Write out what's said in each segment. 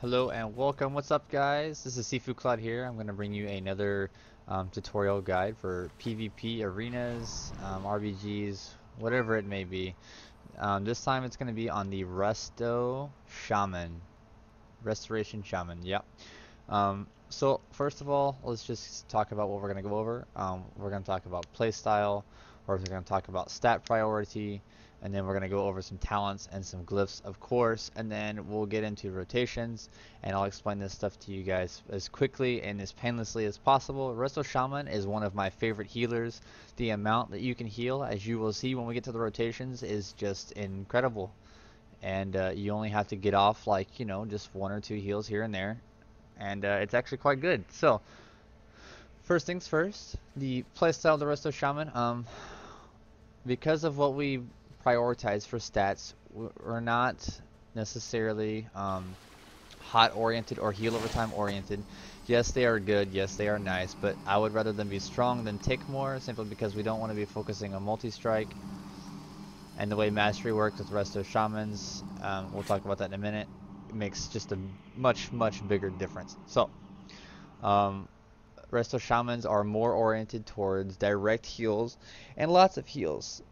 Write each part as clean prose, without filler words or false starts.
Hello and welcome. What's up, guys? This is Sifu Kloud here. I'm going to bring you another tutorial guide for PvP arenas, RBGs, whatever it may be. This time it's going to be on the Resto Shaman. Restoration Shaman, yep. So first of all, let's just talk about what we're going to go over. We're going to talk about playstyle, we're going to talk about stat priority, and then we're going to go over some talents and some glyphs, of course, and then we'll get into rotations, and I'll explain this stuff to you guys as quickly and as painlessly as possible. Resto Shaman is one of my favorite healers. The amount that you can heal, as you will see when we get to the rotations, is just incredible. And you only have to get off like, just one or two heals here and there, and it's actually quite good. So, first things first, the playstyle of the Resto Shaman. Because of what we prioritize for stats, we're not necessarily hot oriented or heal over time oriented. Yes, they are good. Yes, they are nice, but I would rather them be strong than tick more, simply because we don't want to be focusing on multi-strike. And the way mastery works with Resto Shamans, we'll talk about that in a minute, it makes just a much bigger difference. So, um, Resto Shamans are more oriented towards direct heals and lots of heals.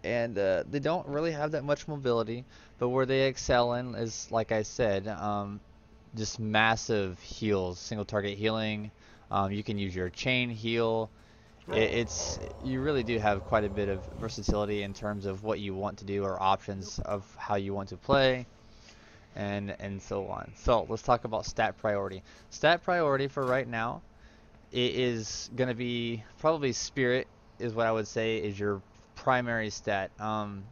And they don't really have that much mobility, but where they excel in is, like I said, just massive heals, single target healing. You can use your chain heal. It's you really do have quite a bit of versatility in terms of what you want to do or options of how you want to play, and so on. So let's talk about stat priority. Stat priority for right now, it is gonna be probably spirit is what I would say is your primary stat. And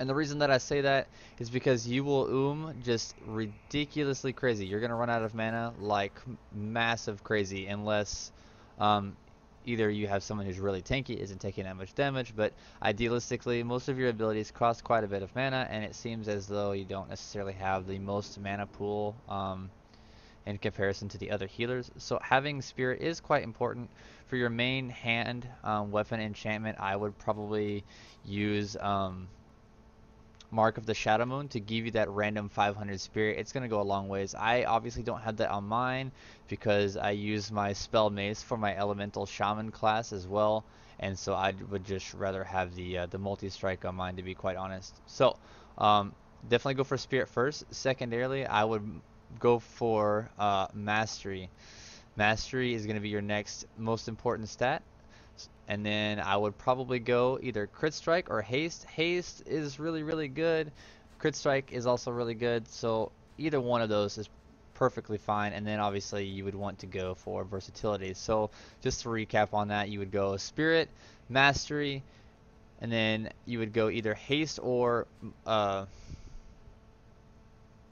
the reason that I say that is because you will just ridiculously crazy. You're gonna run out of mana like massive crazy unless um, either you have someone who's really tanky, isn't taking that much damage, but idealistically most of your abilities cost quite a bit of mana, and it seems as though you don't necessarily have the most mana pool in comparison to the other healers. So having spirit is quite important. For your main hand weapon enchantment, I would probably use Mark of the Shadow Moon to give you that random 500 spirit. It's going to go a long ways. I obviously don't have that on mine because I use my spell mace for my elemental shaman class as well, and so I would just rather have the multi-strike on mine, to be quite honest. So um, definitely go for spirit first. Secondarily, I would go for mastery. Mastery is going to be your next most important stat. And then I would probably go either crit strike or haste. Haste is really good. Crit strike is also really good. So either one of those is perfectly fine. And then obviously you would want to go for versatility. So just to recap on that, you would go spirit, mastery, and then you would go either haste or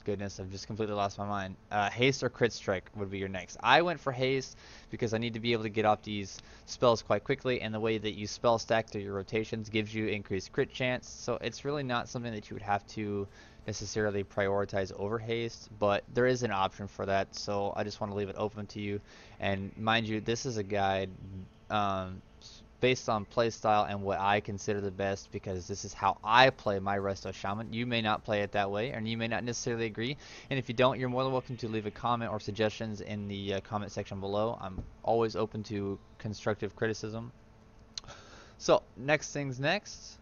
goodness, I've just completely lost my mind. Haste or Crit Strike would be your next. I went for Haste because I need to be able to get off these spells quite quickly, and the way that you spell stack through your rotations gives you increased crit chance, so it's really not something that you would have to necessarily prioritize over Haste, but there is an option for that, so I just want to leave it open to you. And mind you, this is a guide um, based on playstyle and what I consider the best, because this is how I play my Resto Shaman. You may not play it that way, and you may not necessarily agree. And if you don't, you're more than welcome to leave a comment or suggestions in the comment section below. I'm always open to constructive criticism. So next things next,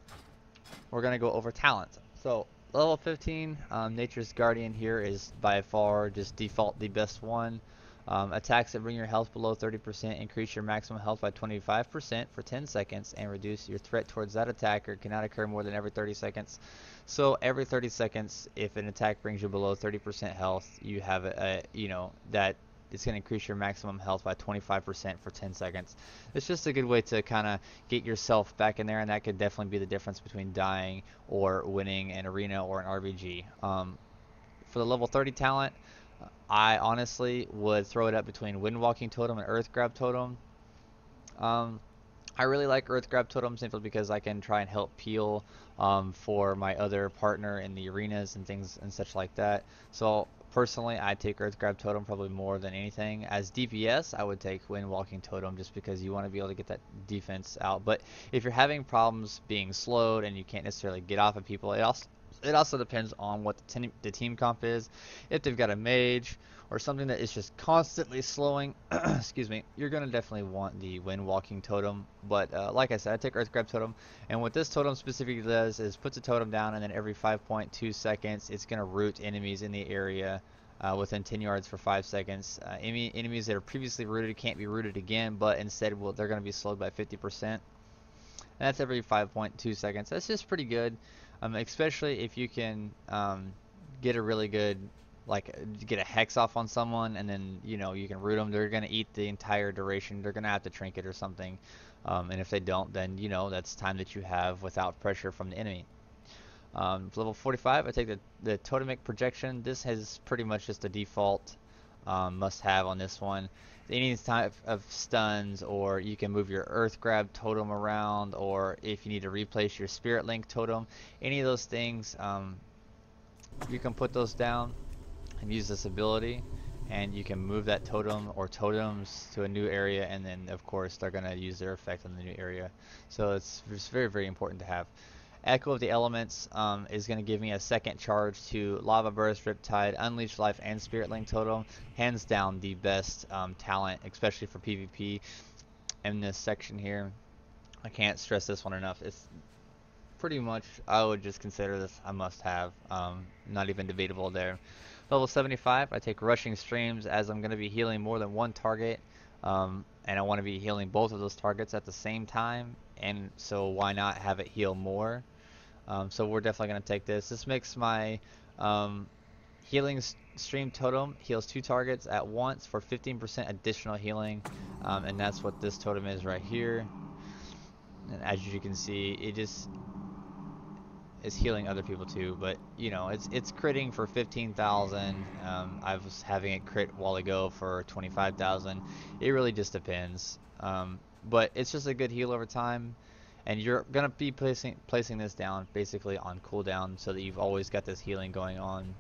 we're gonna go over talent. So level 15, Nature's Guardian here is by far just default the best one. Attacks that bring your health below 30% increase your maximum health by 25% for 10 seconds and reduce your threat towards that attacker cannot occur more than every 30 seconds. So every 30 seconds, if an attack brings you below 30% health, you have that it's going to increase your maximum health by 25% for 10 seconds. It's just a good way to kind of get yourself back in there, and that could definitely be the difference between dying or winning an arena or an RBG. For the level 30 talent, I honestly would throw it up between Wind Walking Totem and Earth Grab Totem. Um, I really like Earth Grab Totem simply because I can try and help peel for my other partner in the arenas and things and such like that. So personally, I take Earth Grab Totem probably more than anything. As DPS, I would take Wind Walking Totem just because you want to be able to get that defense out. But if you're having problems being slowed and you can't necessarily get off of people, it also It also depends on what the team comp is. If they've got a mage or something that is just constantly slowing, excuse me, you're gonna definitely want the wind walking totem. But like I said, I take Earth Grab totem, and what this totem specifically does is puts a totem down, and then every 5.2 seconds, it's gonna root enemies in the area within 10 yards for 5 seconds. Enemies that are previously rooted can't be rooted again, but instead, well, they're gonna be slowed by 50%. And that's every 5.2 seconds. That's just pretty good, especially if you can get a really good, like, get a hex off on someone, and then you can root them. They're gonna eat the entire duration. They're gonna have to trinket or something, and if they don't, then that's time that you have without pressure from the enemy. Level 45, I take the Totemic Projection. This has pretty much just a default must-have on this one. Any type of stuns, or you can move your Earth Grab totem around, or if you need to replace your Spirit Link totem, any of those things, you can put those down and use this ability, and you can move that totem or totems to a new area, and then of course they're going to use their effect on the new area. So it's very, very important to have. Echo of the Elements is going to give me a second charge to Lava Burst, Riptide, Unleash Life, and Spirit Link Totem. Hands down the best talent, especially for PvP in this section here. I can't stress this one enough. It's pretty much, I would just consider this a must-have. Not even debatable there. Level 75, I take Rushing Streams, as I'm going to be healing more than one target. And I want to be healing both of those targets at the same time. And so why not have it heal more? So we're definitely going to take this. This makes my healing stream totem heals 2 targets at once for 15% additional healing. And that's what this totem is right here. And as you can see, it just is healing other people too, but it's critting for 15,000. I was having it crit a while ago for 25,000. It really just depends. But it's just a good heal over time, and you're gonna be placing this down basically on cooldown, so that you've always got this healing going on.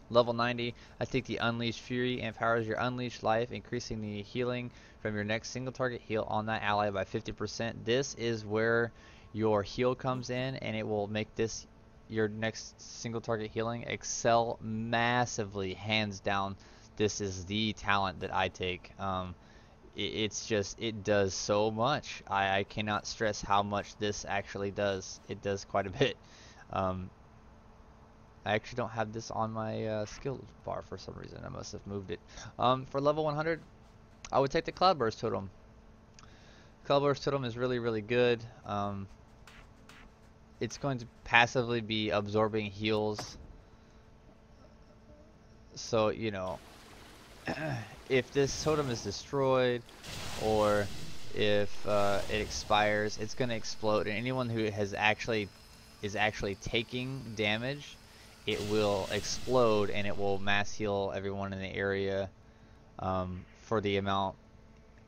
Level 90, I take the Unleashed Fury, and empowers your Unleashed Life, increasing the healing from your next single target heal on that ally by 50%. This is where your heal comes in, and it will make this your next single target healing excel massively. Hands down, this is the talent that I take. It's just, it does so much. I cannot stress how much this actually does. It does quite a bit. I actually don't have this on my skill bar for some reason. I must have moved it. For level 100, I would take the Cloudburst Totem. Cloudburst Totem is really, really good. It's going to passively be absorbing heals. So, if this totem is destroyed, or if it expires, it's going to explode. And anyone who is actually taking damage, it will explode, and it will mass heal everyone in the area for the amount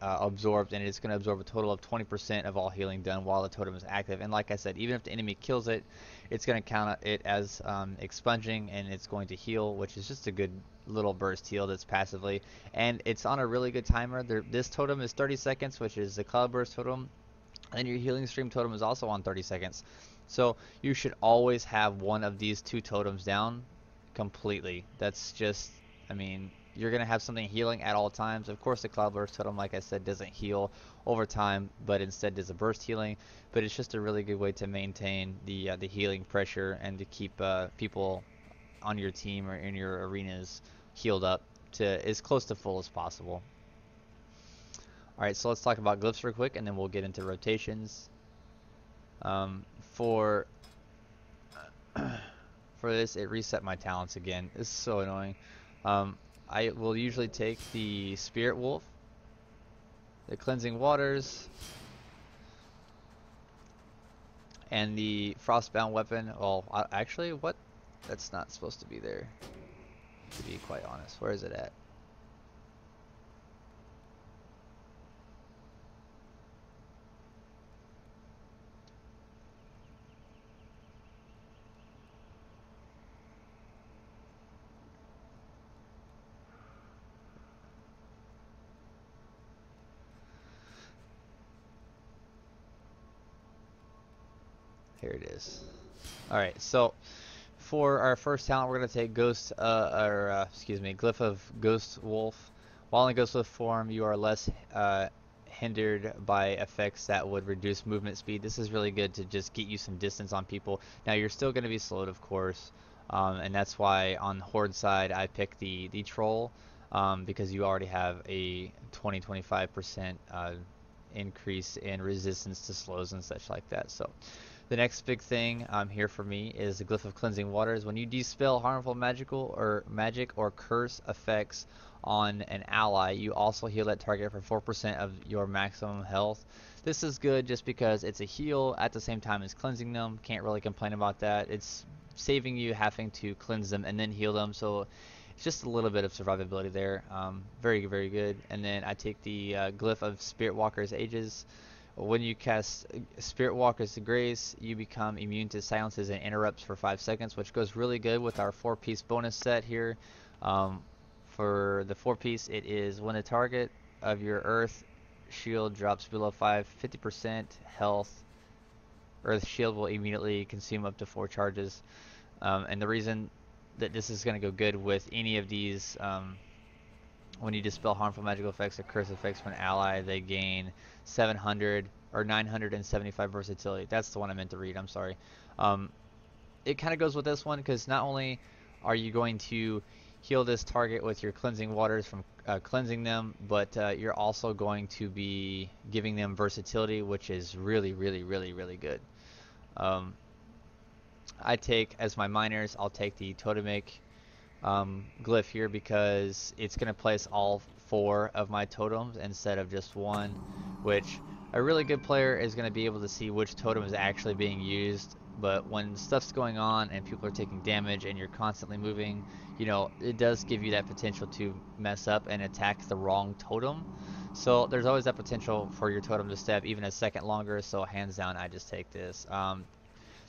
absorbed, and it's going to absorb a total of 20% of all healing done while the totem is active. And like I said, even if the enemy kills it, it's going to count it as expunging, and it's going to heal, which is just a good little burst heal that's passively. And it's on a really good timer. This totem is 30 seconds, which is the Cloud Burst totem, and your healing stream totem is also on 30 seconds. So you should always have one of these two totems down completely. That's just, I mean, you're going to have something healing at all times. Of course, the Cloud Burst totem, like I said, doesn't heal over time, but instead does a burst healing. But it's just a really good way to maintain the healing pressure, and to keep people on your team or in your arenas healed up to as close to full as possible. Alright, so let's talk about glyphs real quick, and then we'll get into rotations. For this, it reset my talents again. This is so annoying. I will usually take the Spirit Wolf, the Cleansing Waters, and the Frostbound Weapon. Well, actually, what? That's not supposed to be there, to be quite honest. Where is it at? Here it is. Alright, so for our first talent, we're going to take Glyph of Ghost Wolf. While in Ghost Wolf form, you are less hindered by effects that would reduce movement speed. This is really good to just get you some distance on people. Now, you're still going to be slowed, of course, and that's why on Horde side, I picked the Troll, because you already have a 20-25% increase in resistance to slows and such like that. So the next big thing here for me is the Glyph of Cleansing Waters. When you dispel harmful magic or curse effects on an ally, you also heal that target for 4% of your maximum health. This is good just because it's a heal at the same time as cleansing them. Can't really complain about that. It's saving you having to cleanse them and then heal them, so it's just a little bit of survivability there. Very, very good. And then I take the Glyph of Spirit Walker's Ages. When you cast Spirit Walker's Grace, you become immune to silences and interrupts for 5 seconds, which goes really good with our 4-piece bonus set here. For the 4-piece, it is when the target of your Earth shield drops below 50% health, Earth shield will immediately consume up to 4 charges. And the reason that this is going to go good with any of these, when you dispel harmful magical effects or curse effects from an ally, they gain 700 or 975 versatility. That's the one I meant to read, I'm sorry. It kind of goes with this one because not only are you going to heal this target with your cleansing waters from cleansing them, but you're also going to be giving them versatility, which is really, really, really, really good. I take, as my minors, I'll take the Totemic Glyph here because it's going to place all 4 of my totems instead of just one, which a really good player is going to be able to see which totem is actually being used. But when stuff's going on and people are taking damage and you're constantly moving, you know, it does give you that potential to mess up and attack the wrong totem. So there's always that potential for your totem to step even a second longer, so hands down I just take this.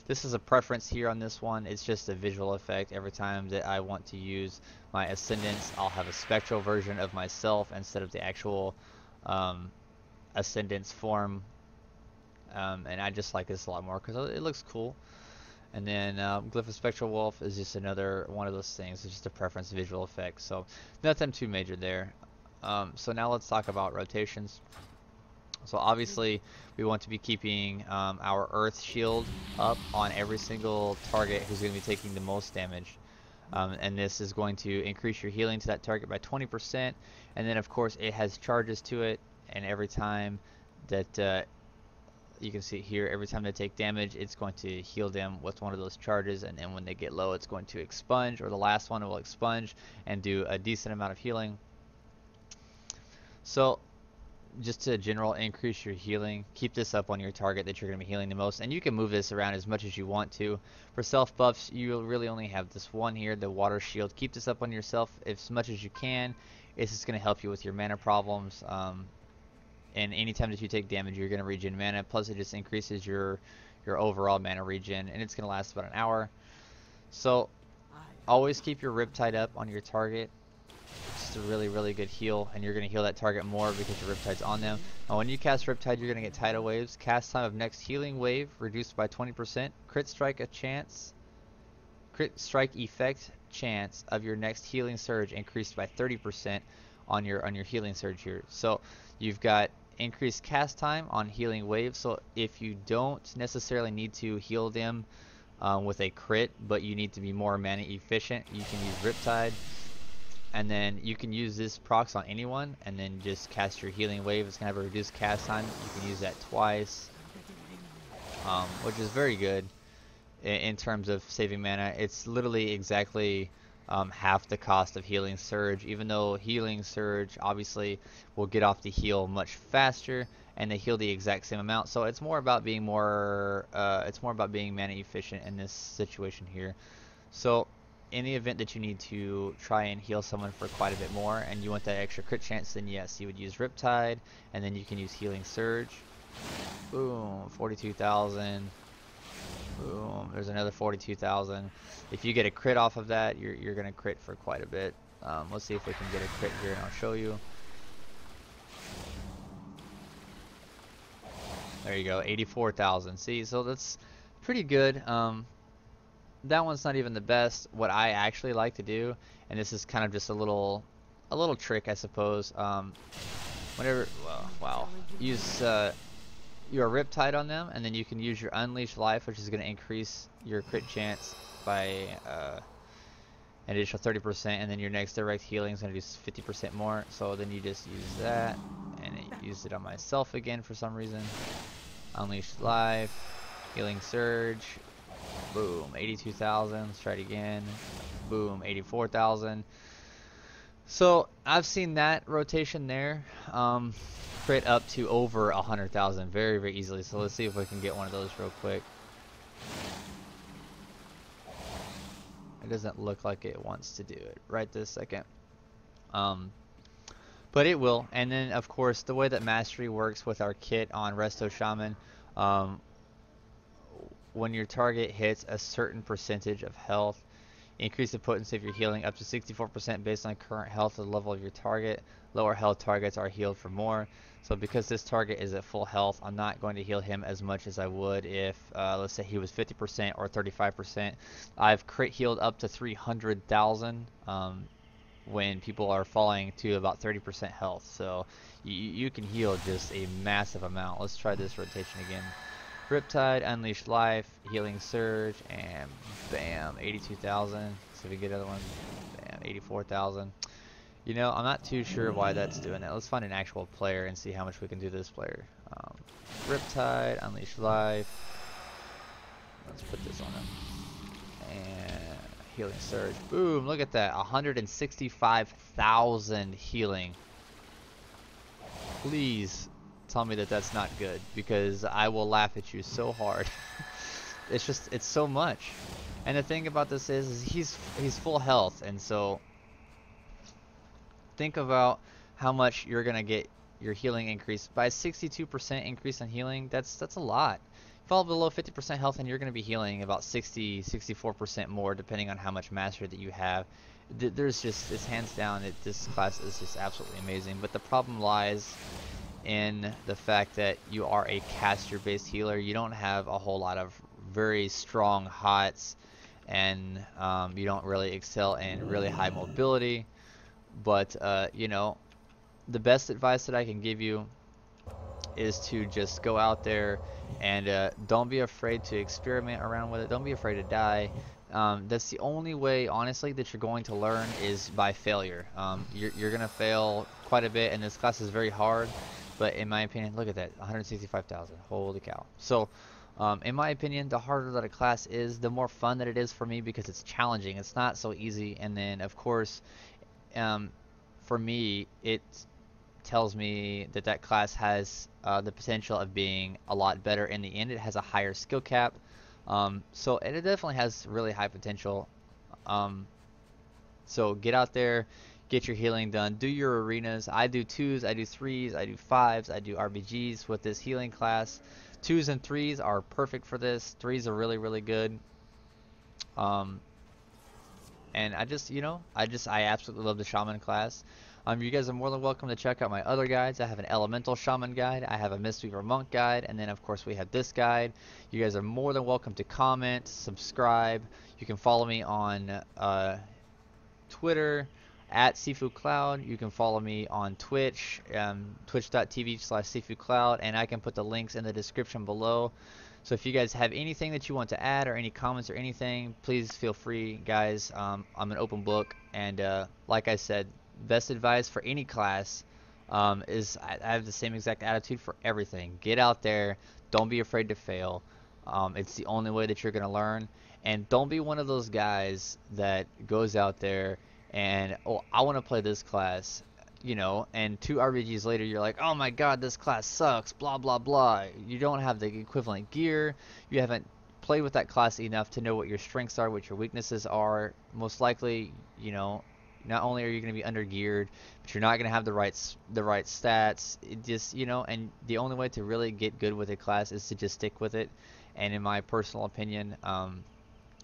This is a preference here on this one. It's just a visual effect. Every time that I want to use my Ascendance, I'll have a spectral version of myself instead of the actual Ascendance form. And I just like this a lot more because it looks cool. And then Glyph of Spectral Wolf is just another one of those things. It's just a preference visual effect. So nothing too major there. So now let's talk about rotations. So obviously we want to be keeping our Earth Shield up on every single target who's going to be taking the most damage. And this is going to increase your healing to that target by 20%. And then of course it has charges to it, and every time that you can see here, every time they take damage, it's going to heal them with one of those charges, and then when they get low, it's going to expunge, or the last one will expunge and do a decent amount of healing. So just to general increase your healing, keep this up on your target that you're going to be healing the most, and you can move this around as much as you want to. For self buffs, you really only have this one here, the water shield. Keep this up on yourself as much as you can. It's just going to help you with your mana problems, and anytime that you take damage, you're going to regen mana, plus it just increases your overall mana regen, and it's going to last about an hour. So always keep your Riptide up on your target. It's a really, really good heal, and you're going to heal that target more because your Riptide's on them. Now when you cast Riptide, you're going to get tidal waves. Cast time of next healing wave reduced by 20%. Crit strike effect chance of your next healing surge increased by 30% on your healing surge here. So you've got increased cast time on healing waves. So if you don't necessarily need to heal them with a crit, but you need to be more mana efficient, you can use Riptide. And then you can use this procs on anyone, and then just cast your healing wave. It's gonna have a reduced cast time. You can use that twice, which is very good in terms of saving mana. It's literally exactly half the cost of healing surge, even though healing surge obviously will get off the heal much faster, and they heal the exact same amount. So it's more about being being mana efficient in this situation here. So in the event that you need to try and heal someone for quite a bit more and you want that extra crit chance, then yes, you would use Riptide, and then you can use Healing Surge. Boom, 42,000. Boom, there's another 42,000. If you get a crit off of that, you're going to crit for quite a bit. Let's see if we can get a crit here, and I'll show you. There you go, 84,000. See, so that's pretty good. That one's not even the best. What I actually like to do, and this is kind of just a little trick, I suppose. Whenever, well, wow, use your Riptide on them, and then you can use your Unleashed Life, which is going to increase your crit chance by an additional 30%, and then your next direct healing is going to do 50% more. So then you just use that, and I used it on myself again for some reason. Unleashed Life, Healing Surge, boom, 82,000. Let's try it again. Boom, 84,000. So I've seen that rotation there crit up to over 100,000 very, very easily. So let's see if we can get one of those real quick. It doesn't look like it wants to do it right this second. But it will. And then of course the way that Mastery works with our kit on Resto Shaman, when your target hits a certain percentage of health, increase the potency of your healing up to 64% based on current health of the level of your target. Lower health targets are healed for more. So because this target is at full health, I'm not going to heal him as much as I would if, let's say he was 50% or 35%. I've crit healed up to 300,000 when people are falling to about 30% health. So you can heal just a massive amount. Let's try this rotation again. Riptide, Unleashed Life, Healing Surge, and bam, 82,000. So we get another one, bam, 84,000. You know, I'm not too sure why that's doing that. Let's find an actual player and see how much we can do this player. Riptide, Unleashed Life. Let's put this on him. And Healing Surge. Boom, look at that. 165,000 healing. Please tell me that that's not good, because I will laugh at you so hard. It's so much. And the thing about this is he's full health, and so think about how much you're gonna get your healing increase by a 62% increase on healing. That's a lot. Fall below 50% health and you're gonna be healing about 64% more, depending on how much mastery that you have. There's just, it's hands down, this class is just absolutely amazing. But the problem lies in the fact that you are a caster based healer. You don't have a whole lot of very strong hots, and you don't really excel in really high mobility. But you know, the best advice that I can give you is to just go out there and don't be afraid to experiment around with it. Don't be afraid to die. That's the only way, honestly, that you're going to learn is by failure. You're gonna fail quite a bit, and this class is very hard. But in my opinion, look at that, 165,000. Holy cow. So, in my opinion, the harder that a class is, the more fun that it is for me, because it's challenging. It's not so easy. And then, of course, for me, it tells me that that class has the potential of being a lot better in the end. It has a higher skill cap. So it definitely has really high potential. So get out there, get your healing done, do your arenas. I do 2s, I do 3s, I do 5s, I do RBGs with this healing class. 2s and 3s are perfect for this. 3s are really, really good. And I just, you know, I absolutely love the Shaman class. You guys are more than welcome to check out my other guides. I have an Elemental Shaman guide, I have a Mistweaver Monk guide, and then of course we have this guide. You guys are more than welcome to comment, subscribe. You can follow me on Twitter at Sifu Kloud. You can follow me on Twitch, twitch.tv/Sifu Kloud, and I can put the links in the description below. So if you guys have anything that you want to add or any comments or anything, please feel free, guys. I'm an open book, and like I said, best advice for any class is I have the same exact attitude for everything. Get out there, don't be afraid to fail. It's the only way that you're gonna learn. And don't be one of those guys that goes out there and, oh, I want to play this class, you know, and 2 RBGs later you're like, oh my god, this class sucks, blah blah blah. You don't have the equivalent gear, you haven't played with that class enough to know what your strengths are, what your weaknesses are. Most likely, you know, not only are you going to be under geared, but you're not going to have the right stats. It just, you know, and the only way to really get good with a class is to just stick with it. And in my personal opinion,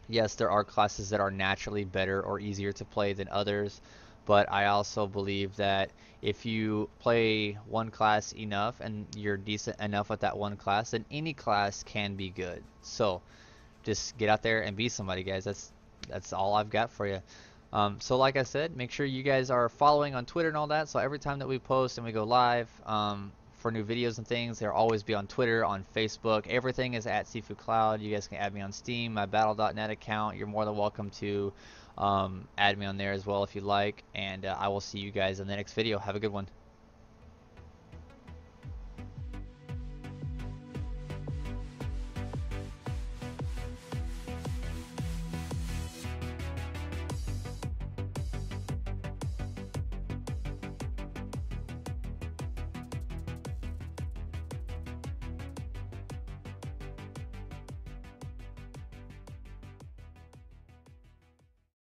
yes, there are classes that are naturally better or easier to play than others, but I also believe that if you play one class enough and you're decent enough at that one class, then any class can be good. So just get out there and be somebody, guys. That's all I've got for you. So like I said, make sure you guys are following on Twitter and all that. So every time that we post and we go live for new videos and things, they'll always be on Twitter, on Facebook. Everything is at Sifu Kloud. You guys can add me on Steam, my Battle.net account. You're more than welcome to add me on there as well if you like. And I will see you guys in the next video. Have a good one.